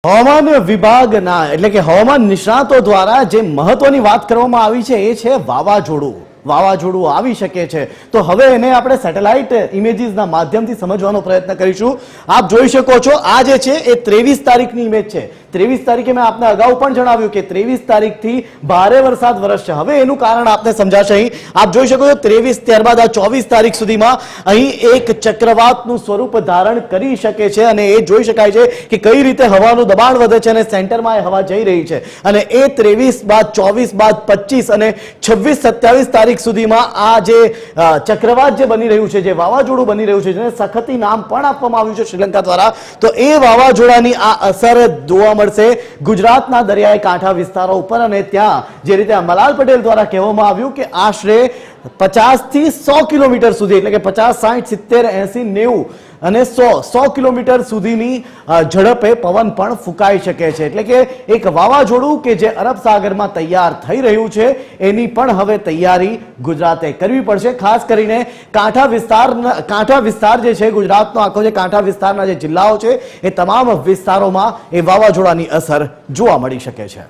હવામાન વિભાગના એટલે કે હવામાન નિષ્ણાતો દ્વારા જે મહત્વની વાત કરવામાં આવી છે એ છે વાવાઝોડું આવી શકે છે। તો હવે એને આપણે સેટેલાઇટ ઇમેજીસના માધ્યમથી સમજવાનો પ્રયત્ન કરીશું। આપ જોઈ શકો છો આ જે છે એ 23 તારીખની ઇમેજ છે। 23 તારીખે મેં આપને અગાઉ પણ જણાવ્યું કે 23 તારીખથી ભારે વરસાદ વરસશે। હવે એનું કારણ આપને સમજાશે। અહીં આપ જોઈ શકો છો 23 ત્યારબાદ આ 24 તારીખ સુધીમાં અહીં એક ચક્રવાતનું સ્વરૂપ ધારણ કરી શકે છે અને એ જોઈ શકાય છે કે કઈ રીતે હવાનું દબાણ વધે છે અને સેન્ટરમાં એ હવા જઈ રહી છે અને એ 23 બાદ 24 બાદ 25 અને 26 27 તારીખ સુધીમાં આ જે ચક્રવાત જે બની રહ્યું છે, જે વાવાઝોડું બની રહ્યું છે, જેને સખતી નામ પણ આપવામાં આવ્યું છે શ્રીલંકા દ્વારા, તો એ વાવાઝોડાની આ અસર જોવા મળશે ગુજરાતના દરિયાઈ કાંઠા વિસ્તારો ઉપર। અને ત્યાં જે રીતે મલાલ પટેલ દ્વારા કહેવામાં આવ્યું કે આશરે 50 થી 100 કિલોમીટર સુધી એટલે કે 50 60 70 80 90 અને 100 કિલોમીટર સુધીની ઝડપે પવન પણ ફૂંકાઈ શકે છે। એટલે કે એક વાવાઝોડું કે જે અરબ સાગરમાં તૈયાર થઈ રહ્યું છે એની પણ હવે તૈયારી ગુજરાતે કરવી પડશે। ખાસ કરીને કાંઠા વિસ્તાર જે છે ગુજરાતનો આખો જે કાંઠા વિસ્તારના જે જિલ્લાઓ છે એ તમામ વિસ્તારોમાં એ વાવાઝોડાની અસર જોવા મળી શકે છે।